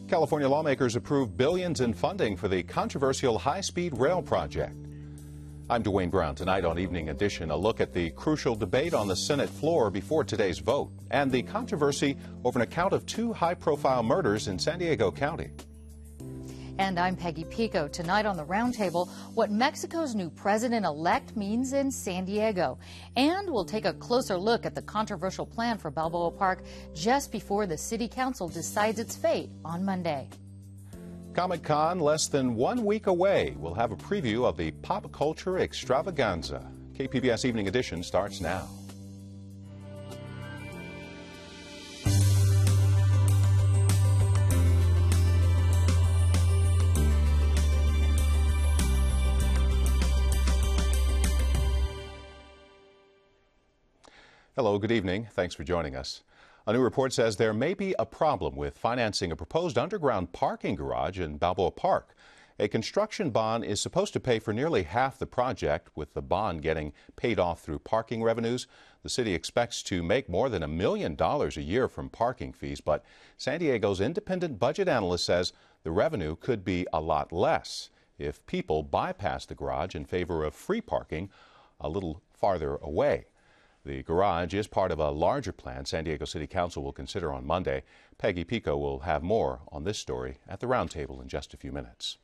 California lawmakers approved billions in funding for the controversial high-speed rail project. I'm Dwayne Brown. Tonight on Evening Edition, a look at the crucial debate on the Senate floor before today's vote and the controversy over an account of two high-profile murders in San Diego County. And I'm Peggy Pico. Tonight on the Roundtable, what Mexico's new president-elect means in San Diego. And we'll take a closer look at the controversial plan for Balboa Park just before the City Council decides its fate on Monday. Comic-Con less than 1 week away. We'll have a preview of the pop culture extravaganza. KPBS Evening Edition starts now. Hello, good evening. Thanks for joining us. A new report says there may be a problem with financing a proposed underground parking garage in Balboa Park. A construction bond is supposed to pay for nearly half the project, with the bond getting paid off through parking revenues. The city expects to make more than $1 million a year from parking fees, but San Diego's independent budget analyst says the revenue could be a lot less if people bypass the garage in favor of free parking a little farther away. The garage is part of a larger plan San Diego City Council will consider on Monday. Peggy Pico will have more on this story at the Roundtable in just a few minutes.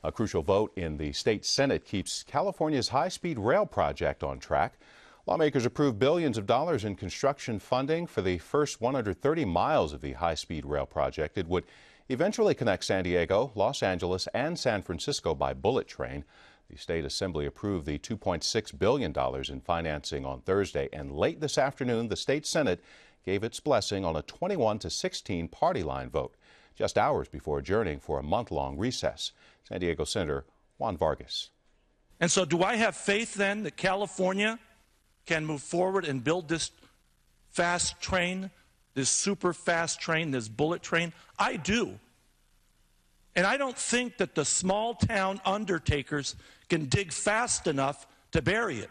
A crucial vote in the state Senate keeps California's high-speed rail project on track. Lawmakers approved billions of dollars in construction funding for the first 130 miles of the high-speed rail project. It would eventually connect San Diego, Los Angeles, and San Francisco by bullet train. The State Assembly approved the $2.6 billion in financing on Thursday, and late this afternoon, the State Senate gave its blessing on a 21-16 party line vote, just hours before adjourning for a month-long recess. San Diego Senator Juan Vargas. And so do I have faith then that California can move forward and build this fast train, this super fast train, this bullet train? I do. And I don't think that the small-town undertakers can dig fast enough to bury it.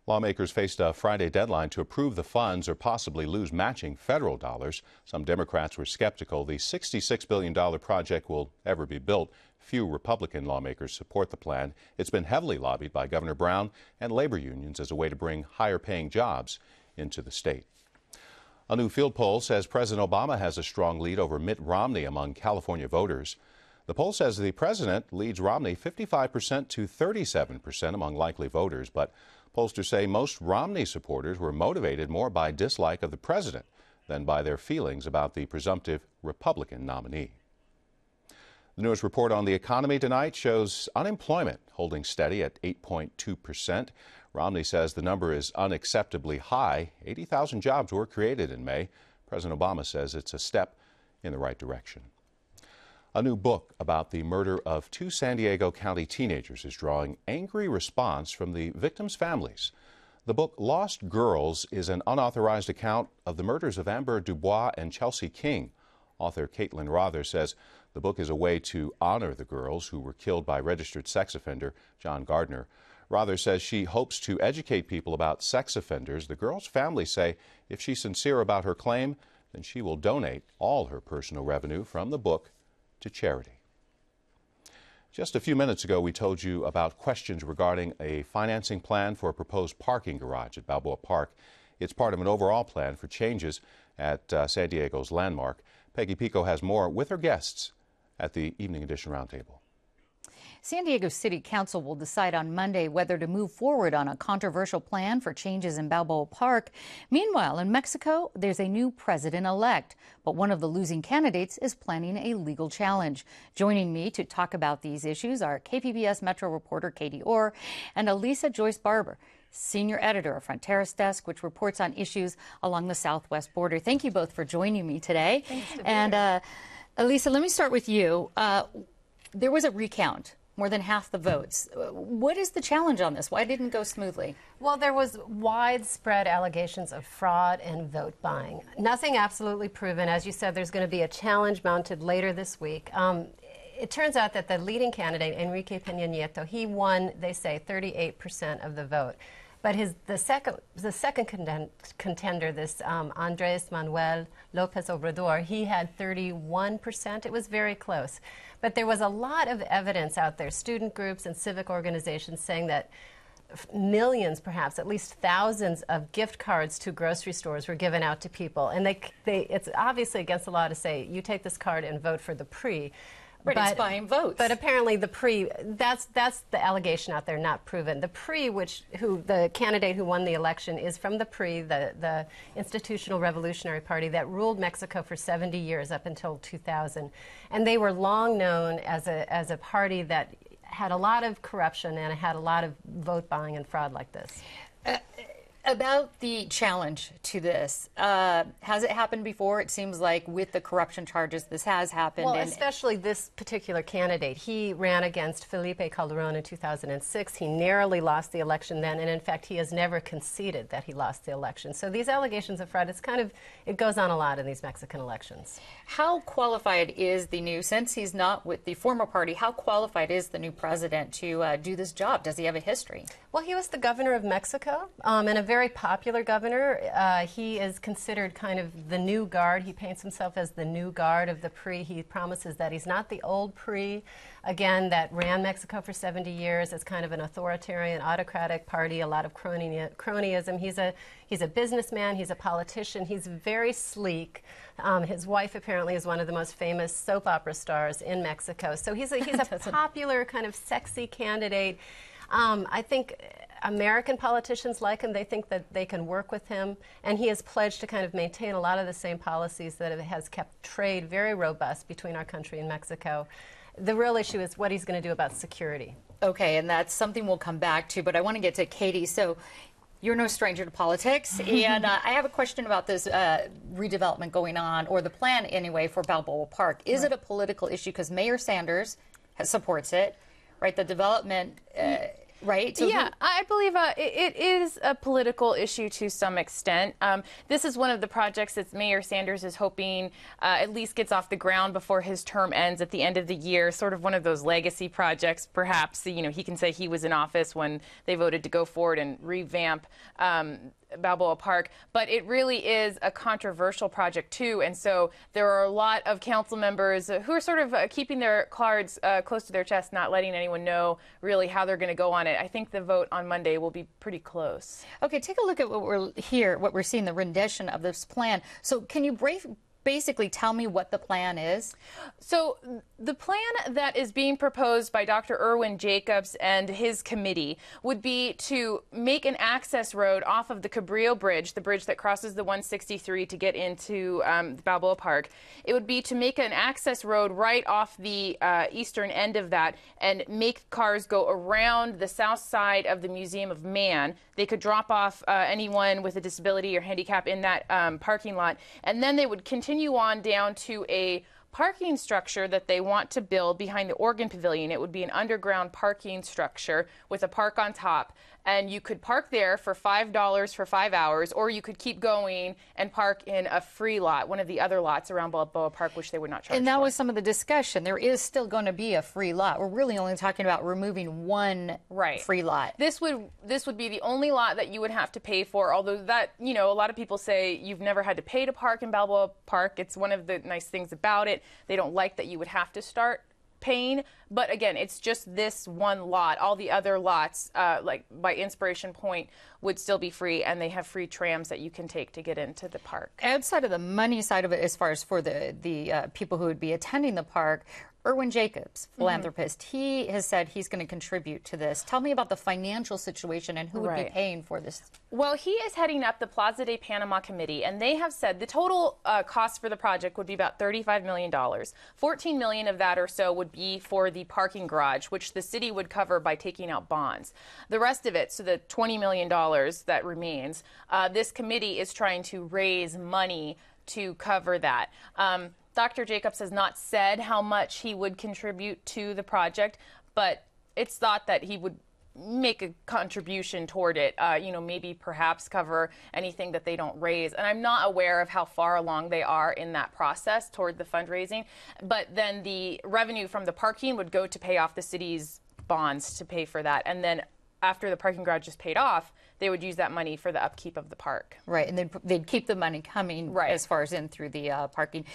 Lawmakers faced a Friday deadline to approve the funds or possibly lose matching federal dollars. Some Democrats were skeptical the $66 billion project will ever be built. Few Republican lawmakers support the plan. It's been heavily lobbied by Governor Brown and labor unions as a way to bring higher-paying jobs into the state. A new field poll says President Obama has a strong lead over Mitt Romney among California voters. The poll says the president leads Romney 55% to 37% among likely voters, but pollsters say most Romney supporters were motivated more by dislike of the president than by their feelings about the presumptive Republican nominee. The newest report on the economy tonight shows unemployment holding steady at 8.2%. Romney says the number is unacceptably high. 80,000 jobs were created in May. President Obama says it's a step in the right direction. A new book about the murder of two San Diego County teenagers is drawing angry response from the victims' families. The book Lost Girls is an unauthorized account of the murders of Amber Dubois and Chelsea King. Author Caitlin Rother says the book is a way to honor the girls who were killed by registered sex offender John Gardner. Rother says she hopes to educate people about sex offenders. The girls' families say if she's sincere about her claim, then she will donate all her personal revenue from the book to charity. Just a few minutes ago, we told you about questions regarding a financing plan for a proposed parking garage at Balboa Park. It's part of an overall plan for changes at San Diego's landmark. Peggy Pico has more with her guests at the Evening Edition Roundtable. San Diego City Council will decide on Monday whether to move forward on a controversial plan for changes in Balboa Park. Meanwhile, in Mexico, there's a new president-elect, but one of the losing candidates is planning a legal challenge. Joining me to talk about these issues are KPBS Metro reporter Katie Orr and Elisa Joyce Barber, senior editor of Fronteras Desk, which reports on issues along the southwest border. Thank you both for joining me today. Thanks to be and here. Elisa, let me start with you. There was a recount. More than half the votes. What is the challenge on this? Why didn't it go smoothly? Well, there was widespread allegations of fraud and vote buying. Nothing absolutely proven. As you said, there's going to be a challenge mounted later this week. It turns out that the leading candidate, Enrique Peña Nieto, he won, they say, 38% of the vote. But the second contender, this Andres Manuel Lopez Obrador, he had 31%. It was very close. But there was a lot of evidence out there, student groups and civic organizations saying that millions, perhaps at least thousands of gift cards to grocery stores were given out to people. And it's obviously against the law to say, you take this card and vote for the PRI. But it's buying votes. But apparently the PRI, that's the allegation out there, not proven. The PRI, the candidate who won the election is from the PRI, the Institutional Revolutionary Party that ruled Mexico for 70 years up until 2000. And they were long known as a party that had a lot of corruption and had a lot of vote buying and fraud like this. About the challenge to this, has it happened before? It seems like with the corruption charges, this has happened. Well, especially this particular candidate. He ran against Felipe Calderón in 2006. He narrowly lost the election then, and in fact, he has never conceded that he lost the election. So these allegations of fraud, it goes on a lot in these Mexican elections. How qualified is since he's not with the former party, how qualified is the new president to do this job? Does he have a history? Well, he was the governor of Mexico, and a very popular governor. He is considered kind of the new guard. He paints himself as the new guard of the PRI. He promises that he's not the old PRI, again, that ran Mexico for 70 years as kind of an authoritarian, autocratic party, a lot of cronyism. He's a businessman. He's a politician. He's very sleek. His wife apparently is one of the most famous soap opera stars in Mexico. So he's a popular, kind of sexy candidate. I think American politicians like him. They think that they can work with him, and he has pledged to kind of maintain a lot of the same policies that has kept trade very robust between our country and Mexico. The real issue is what he's going to do about security. Okay, and that's something we'll come back to, but I want to get to Katie. So you're no stranger to politics, and I have a question about this redevelopment going on, or the plan anyway, for Balboa Park. Is it a political issue? Because Mayor Sanders supports it, right? The development... Right? So yeah, I believe it is a political issue to some extent. This is one of the projects that Mayor Sanders is hoping at least gets off the ground before his term ends at the end of the year, sort of one of those legacy projects, perhaps. You know, he can say he was in office when they voted to go forward and revamp Balboa Park, but it really is a controversial project too, and so there are a lot of council members who are sort of keeping their cards close to their chest, not letting anyone know really how they're going to go on it. I think the vote on Monday will be pretty close. Okay, take a look at what we're seeing, the rendition of this plan. So can you basically tell me what the plan is? So the plan that is being proposed by Dr. Irwin Jacobs and his committee would be to make an access road off of the Cabrillo Bridge, the bridge that crosses the 163 to get into Balboa Park. It would be to make an access road right off the eastern end of that and make cars go around the south side of the Museum of Man. They could drop off anyone with a disability or handicap in that parking lot, and then they would continue on down to a parking structure that they want to build behind the Organ Pavilion. It would be an underground parking structure with a park on top. And you could park there for $5 for 5 hours, or you could keep going and park in a free lot, one of the other lots around Balboa Park, which they would not charge And that for. was some of the discussion. There is still going to be a free lot. We're really only talking about removing one free lot. This would be the only lot that you would have to pay for, although that, you know, a lot of people say you've never had to pay to park in Balboa Park. It's one of the nice things about it. They don't like that you would have to start paying, but again, it's just this one lot. All the other lots, like by Inspiration Point, would still be free, and they have free trams that you can take to get into the park. Outside of the money side of it, as far as for the people who would be attending the park, Irwin Jacobs, philanthropist, he has said he's going to contribute to this. Tell me about the financial situation and who would be paying for this. Well, he is heading up the Plaza de Panama committee, and they have said the total cost for the project would be about $35 million. $14 million of that or so would be for the parking garage, which the city would cover by taking out bonds. The rest of it, so the $20 million that remains, this committee is trying to raise money to cover that. Dr. Jacobs has not said how much he would contribute to the project, but it's thought that he would make a contribution toward it, you know, maybe perhaps cover anything that they don't raise. And I'm not aware of how far along they are in that process toward the fundraising, but then the revenue from the parking would go to pay off the city's bonds to pay for that. And then after the parking garage is paid off, they would use that money for the upkeep of the park. Right, and they'd keep the money coming as far as in through the parking.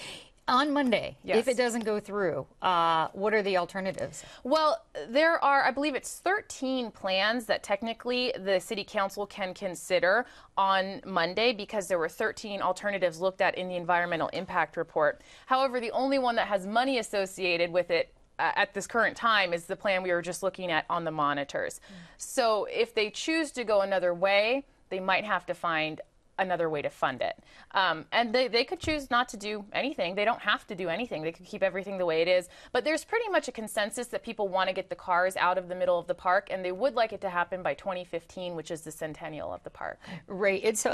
On Monday, yes, if it doesn't go through, what are the alternatives? Well, there are, I believe it's 13 plans that technically the City Council can consider on Monday, because there were 13 alternatives looked at in the environmental impact report. However, the only one that has money associated with it at this current time is the plan we were just looking at on the monitors. So if they choose to go another way, they might have to find another way to fund it. And they could choose not to do anything. They don't have to do anything. They could keep everything the way it is. But there's pretty much a consensus that people want to get the cars out of the middle of the park, and they would like it to happen by 2015, which is the centennial of the park. Right. And so,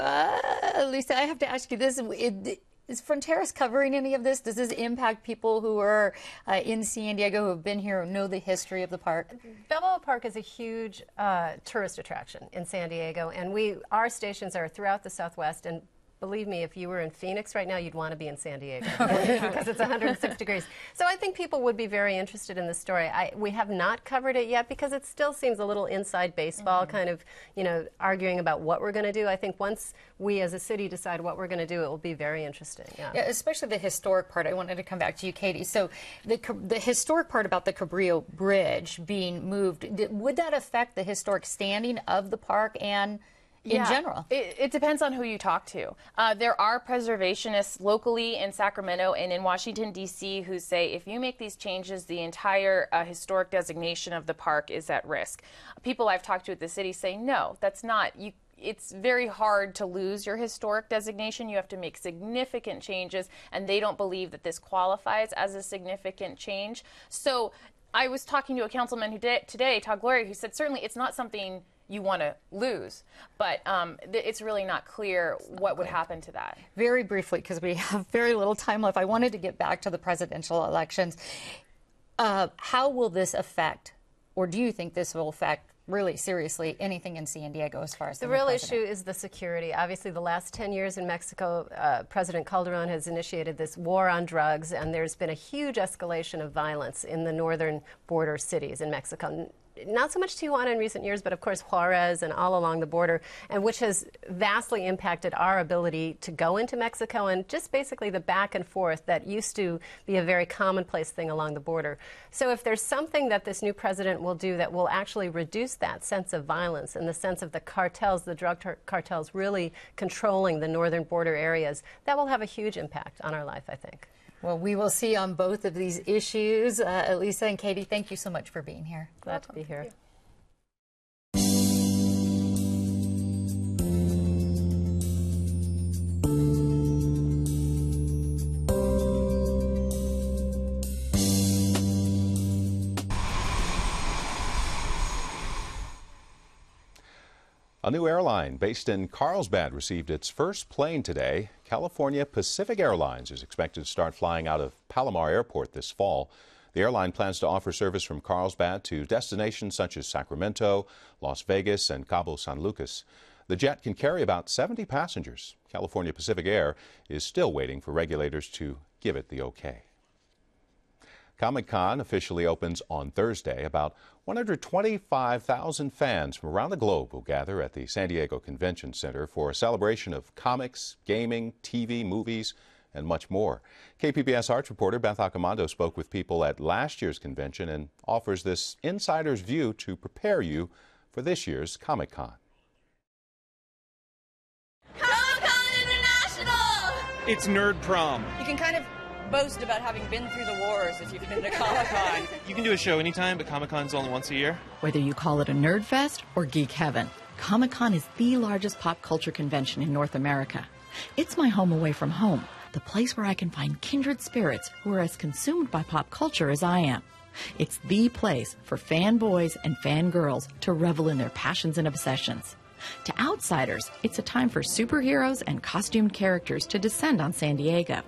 Lisa, I have to ask you this. Is Fronteras covering any of this? Does this impact people who are in San Diego, who have been here, who know the history of the park? Balboa Park is a huge tourist attraction in San Diego, and our stations are throughout the Southwest. And believe me, if you were in Phoenix right now, you'd want to be in San Diego because it's 106 degrees. So I think people would be very interested in this story. We have not covered it yet because it still seems a little inside baseball, kind of, arguing about what we're going to do. I think once we as a city decide what we're going to do, it will be very interesting. Yeah, especially the historic part. I wanted to come back to you, Katie. So the historic part about the Cabrillo Bridge being moved, would that affect the historic standing of the park and in general? It depends on who you talk to. There are preservationists locally in Sacramento and in Washington, D.C. who say if you make these changes, the entire historic designation of the park is at risk. People I've talked to at the city say, no, that's not. It's very hard to lose your historic designation. You have to make significant changes, and they don't believe that this qualifies as a significant change. So I was talking to a councilman today, Todd Gloria, who said certainly it's not something you want to lose, but it's really not clear what would happen to that. Very briefly, because we have very little time left, I wanted to get back to the presidential elections. How will this affect, or do you think this will affect really seriously anything in San Diego as far as the real issue is the security? Obviously, the last 10 years in Mexico, President Calderon has initiated this war on drugs, and there's been a huge escalation of violence in the northern border cities in Mexico. Not so much Tijuana in recent years, but of course Juarez and all along the border, and which has vastly impacted our ability to go into Mexico and just basically the back and forth that used to be a very commonplace thing along the border. So if there's something that this new president will do that will actually reduce that sense of violence and the sense of the cartels, the drug cartels really controlling the northern border areas, that will have a huge impact on our life, I think. Well, we will see on both of these issues. Lisa and Katie, thank you so much for being here. Glad to be here. A new airline based in Carlsbad received its first plane today. California Pacific Airlines is expected to start flying out of Palomar Airport this fall. The airline plans to offer service from Carlsbad to destinations such as Sacramento, Las Vegas, and Cabo San Lucas. The jet can carry about 70 passengers. California Pacific Air is still waiting for regulators to give it the okay. Comic-Con officially opens on Thursday. About 125,000 fans from around the globe will gather at the San Diego Convention Center for a celebration of comics, gaming, TV, movies, and much more. KPBS arts reporter Beth Accomando spoke with people at last year's convention and offers this insider's view to prepare you for this year's Comic-Con. Comic-Con International! It's Nerd Prom. You can kind of boast about having been through the wars if you've been to Comic-Con. You can do a show anytime, but Comic-Con's only once a year. Whether you call it a nerd fest or geek heaven, Comic-Con is the largest pop culture convention in North America. It's my home away from home, the place where I can find kindred spirits who are as consumed by pop culture as I am. It's the place for fanboys and fangirls to revel in their passions and obsessions. To outsiders, it's a time for superheroes and costumed characters to descend on San Diego.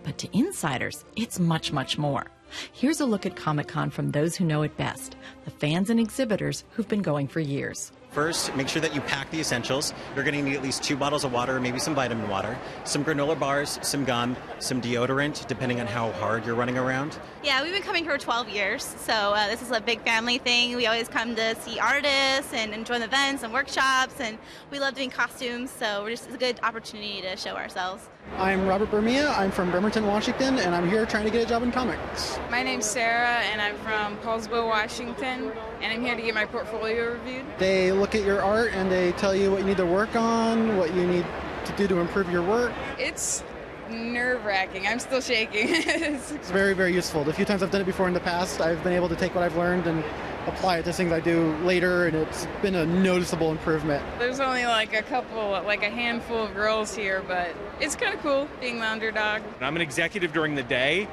But to insiders, it's much, much more. Here's a look at Comic-Con from those who know it best, the fans and exhibitors who've been going for years. First, make sure that you pack the essentials. You're going to need at least 2 bottles of water, maybe some vitamin water, some granola bars, some gum, some deodorant, depending on how hard you're running around. Yeah, we've been coming here for 12 years, so this is a big family thing. We always come to see artists and enjoy the events and workshops, and we love doing costumes, so it's a good opportunity to show ourselves. I'm Robert Bermia. I'm from Bremerton, Washington, and I'm here trying to get a job in comics. My name's Sarah, and I'm from Carlsbad, Washington, and I'm here to get my portfolio reviewed. They look at your art and they tell you what you need to work on, what you need to do to improve your work. It's nerve-wracking. I'm still shaking. It's very, very useful. The few times I've done it before in the past, I've been able to take what I've learned and apply it to things I do later, and it's been a noticeable improvement. There's only like a handful of girls here, but it's kind of cool being the underdog. I'm an executive during the day,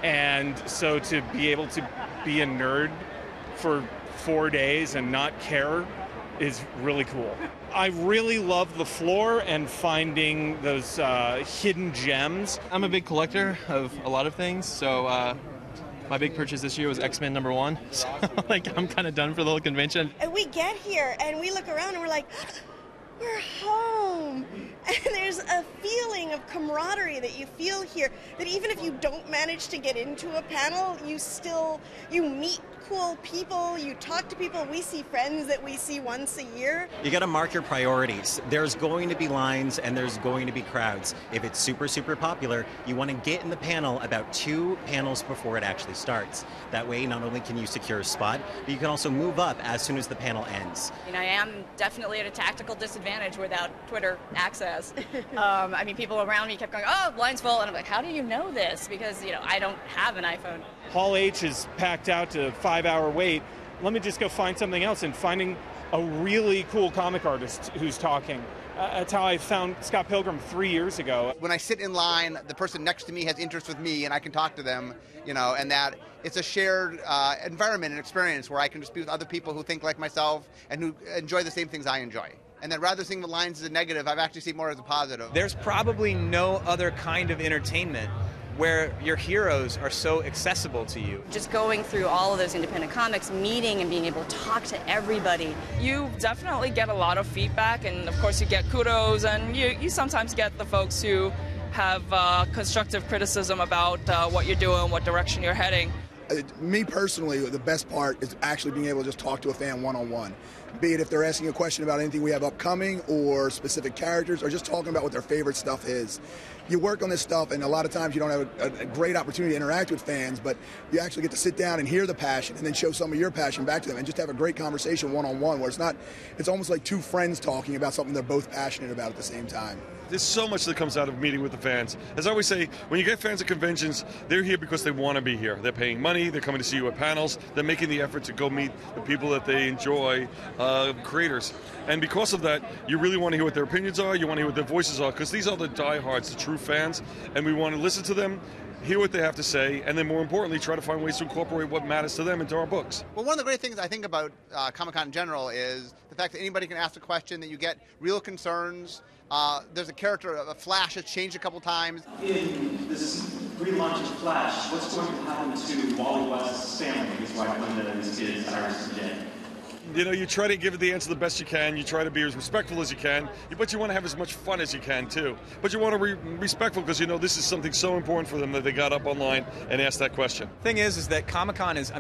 and so to be able to be a nerd for 4 days and not care is really cool. I really love the floor and finding those hidden gems. I'm a big collector of a lot of things, so my big purchase this year was X-Men #1. So, I'm kind of done for the whole convention. And we get here and we look around and we're like, we're home. And there's a feeling of camaraderie that you feel here, that even if you don't manage to get into a panel, you meet cool people, you talk to people. We see friends that we see once a year. You got to mark your priorities. There's going to be lines and there's going to be crowds. If it's super, super popular, you want to get in the panel about 2 panels before it actually starts. That way, not only can you secure a spot, but you can also move up as soon as the panel ends. I am definitely at a tactical disadvantage without Twitter access. People around me kept going, oh, line's full, and I'm like, how do you know this? Because, I don't have an iPhone. Hall H is packed out to 5-hour wait. Let me just go find something else, and finding a really cool comic artist who's talking. That's how I found Scott Pilgrim 3 years ago. When I sit in line, the person next to me has interest with me and I can talk to them, and that it's a shared environment and experience where I can just be with other people who think like myself and who enjoy the same things I enjoy. And that rather seeing the lines as a negative, I've actually seen more as a positive. There's probably no other kind of entertainment where your heroes are so accessible to you. Just going through all of those independent comics, meeting and being able to talk to everybody. You definitely get a lot of feedback, and of course you get kudos, and you sometimes get the folks who have constructive criticism about what you're doing, what direction you're heading. Me personally, the best part is actually being able to just talk to a fan one-on-one. Be it if they're asking a question about anything we have upcoming or specific characters or just talking about what their favorite stuff is. You work on this stuff, and a lot of times you don't have a great opportunity to interact with fans, but you actually get to sit down and hear the passion and then show some of your passion back to them and just have a great conversation one-on-one where it's almost like 2 friends talking about something they're both passionate about at the same time. There's so much that comes out of meeting with the fans. As I always say, when you get fans at conventions, they're here because they want to be here. They're paying money, they're coming to see you at panels, they're making the effort to go meet the people that they enjoy, creators. And because of that, you really want to hear what their opinions are, you want to hear what their voices are, because these are the diehards, the true fans, and we want to listen to them, hear what they have to say, and then more importantly, try to find ways to incorporate what matters to them into our books. Well, one of the great things I think about Comic-Con in general is the fact that anybody can ask a question, that you get real concerns. There's a character, a Flash, that's changed a couple times. In this relaunch of Flash, what's going to happen to Wally West's family, his wife Linda, and his kids, Iris and Jen? You try to give the answer the best you can. You try to be as respectful as you can, but you want to have as much fun as you can too. But you want to be respectful because this is something so important for them that they got up online and asked that question. Thing is that Comic-Con is,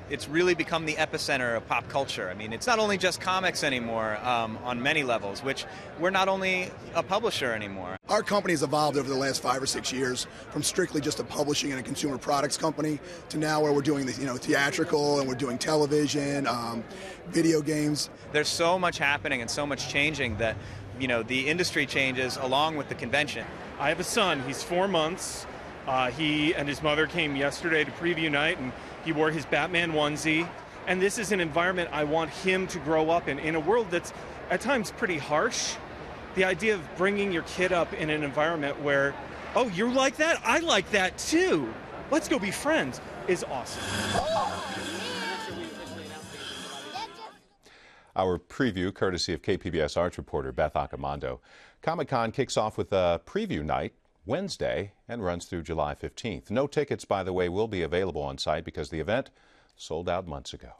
it's really become the epicenter of pop culture. It's not only just comics anymore on many levels, which we're not only a publisher anymore. Our company has evolved over the last 5 or 6 years from strictly just a publishing and a consumer products company to now where we're doing the theatrical and we're doing television, video games. There's so much happening and so much changing that the industry changes along with the convention. I have a son. He's 4 months. He and his mother came yesterday to preview night, and he wore his Batman onesie. And this is an environment I want him to grow up in a world that's at times pretty harsh. The idea of bringing your kid up in an environment where, oh, you like that? I like that too. Let's go be friends is awesome. Our preview, courtesy of KPBS arts reporter Beth Accomando. Comic-Con kicks off with a preview night Wednesday and runs through July 15th. No tickets, by the way, will be available on site because the event sold out months ago.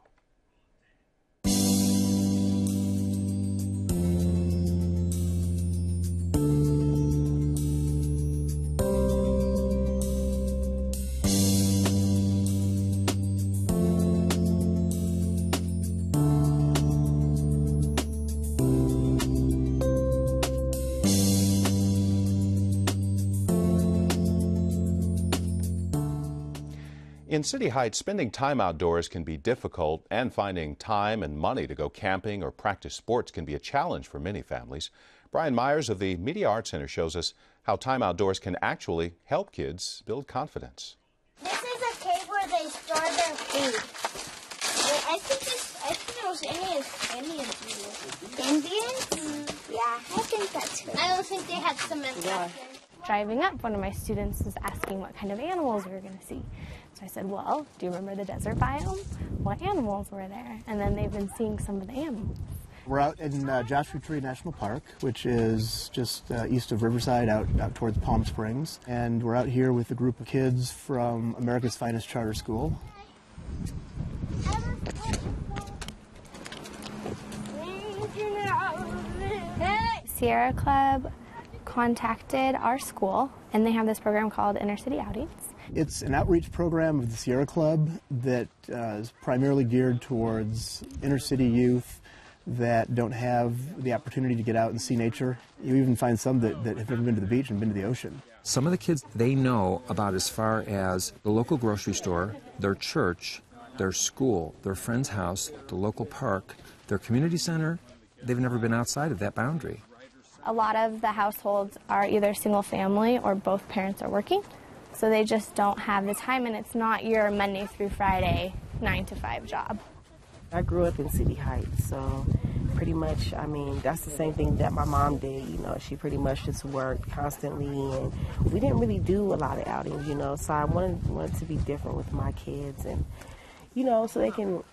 In City Heights, spending time outdoors can be difficult, and finding time and money to go camping or practice sports can be a challenge for many families. Brian Myers of the Media Arts Center shows us how time outdoors can actually help kids build confidence. This is a cave where they store their food. I think it was Indians here. Indians? Yeah, I think that's right. I don't think they had cement back then. Driving up, one of my students was asking what kind of animals we were going to see. So I said, well, do you remember the desert biome? What animals were there? And then they've been seeing some of the animals. We're out in Joshua Tree National Park, which is just east of Riverside, out towards Palm Springs. And we're out here with a group of kids from America's Finest Charter School. Sierra Club contacted our school, and they have this program called Inner City Outings. It's an outreach program of the Sierra Club that is primarily geared towards inner city youth that don't have the opportunity to get out and see nature. You even find some that have never been to the beach and been to the ocean. Some of the kids, they know about as far as the local grocery store, their church, their school, their friend's house, the local park, their community center. They've never been outside of that boundary. A lot of the households are either single family or both parents are working, so they just don't have the time, and it's not your Monday through Friday 9 to 5 job. I grew up in City Heights, so pretty much, I mean, that's the same thing that my mom did. You know, she pretty much just worked constantly, and we didn't really do a lot of outings, you know, so I wanted to be different with my kids, and, you know, so they can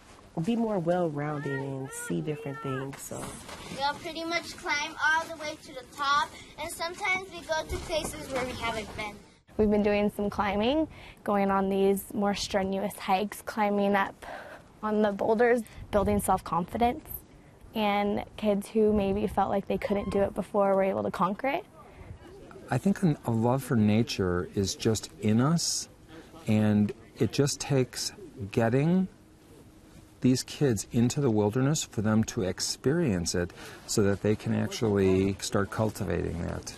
be more well-rounded and see different things. So we'll pretty much climb all the way to the top, and sometimes we go to places where we haven't been. We've been doing some climbing, going on these more strenuous hikes, climbing up on the boulders, building self-confidence, and kids who maybe felt like they couldn't do it before were able to conquer it. I think a love for nature is just in us, and it just takes getting these kids into the wilderness for them to experience it so that they can actually start cultivating that.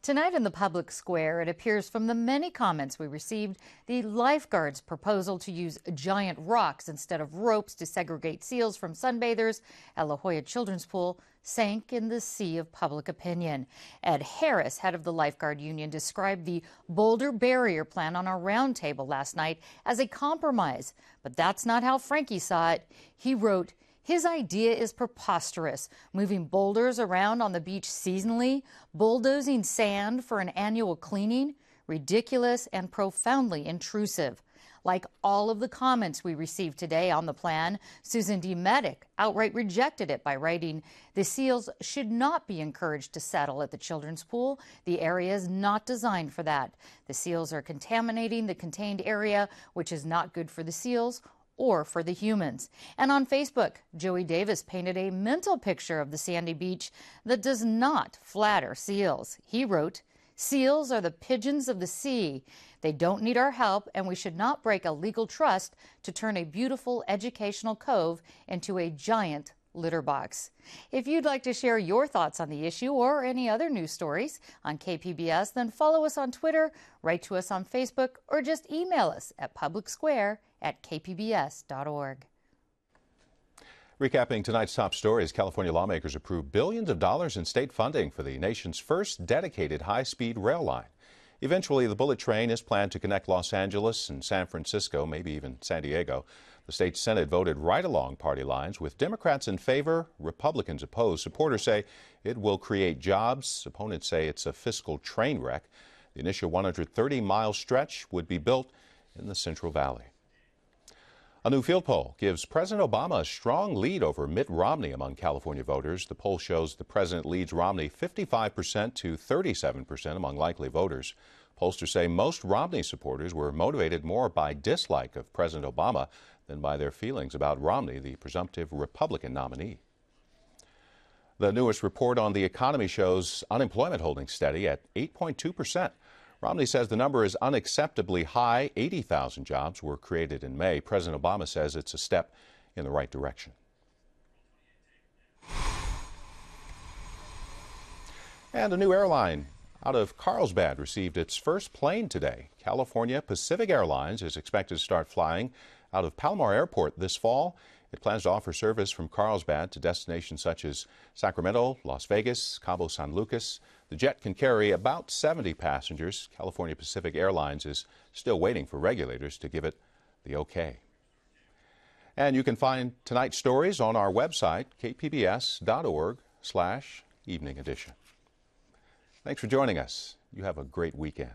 Tonight in the public square, it appears from the many comments we received, the lifeguards' proposal to use giant rocks instead of ropes to segregate seals from sunbathers at La Jolla Children's Pool sank in the sea of public opinion. Ed Harris, head of the lifeguard union, described the boulder barrier plan on our roundtable last night as a compromise. But that's not how Frankie saw it. He wrote, his idea is preposterous, moving boulders around on the beach seasonally, bulldozing sand for an annual cleaning, ridiculous and profoundly intrusive. Like all of the comments we received today on the plan, Susan D. Medic outright rejected it by writing, the seals should not be encouraged to settle at the children's pool. The area is not designed for that. The seals are contaminating the contained area, which is not good for the seals or for the humans. And on Facebook, Joey Davis painted a mental picture of the sandy beach that does not flatter seals. He wrote, seals are the pigeons of the sea. They don't need our help, and we should not break a legal trust to turn a beautiful educational cove into a giant litter box. If you'd like to share your thoughts on the issue or any other news stories on KPBS, then follow us on Twitter, write to us on Facebook, or just email us at publicsquare@kpbs.org. Recapping tonight's top stories, California lawmakers approved billions of dollars in state funding for the nation's first dedicated high-speed rail line. Eventually, the bullet train is planned to connect Los Angeles and San Francisco, maybe even San Diego. The state Senate voted right along party lines, with Democrats in favor, Republicans opposed. Supporters say it will create jobs. Opponents say it's a fiscal train wreck. The initial 130-mile stretch would be built in the Central Valley. A new field poll gives President Obama a strong lead over Mitt Romney among California voters. The poll shows the president leads Romney 55% to 37% among likely voters. Pollsters say most Romney supporters were motivated more by dislike of President Obama than by their feelings about Romney, the presumptive Republican nominee. The newest report on the economy shows unemployment holding steady at 8.2%. Romney says the number is unacceptably high. 80,000 jobs were created in May. President Obama says it's a step in the right direction. And a new airline out of Carlsbad received its first plane today. California Pacific Airlines is expected to start flying out of Palomar Airport this fall. It plans to offer service from Carlsbad to destinations such as Sacramento, Las Vegas, Cabo San Lucas. The jet can carry about 70 passengers. California Pacific Airlines is still waiting for regulators to give it the okay. And you can find tonight's stories on our website, kpbs.org/evening edition. Thanks for joining us. You have a great weekend.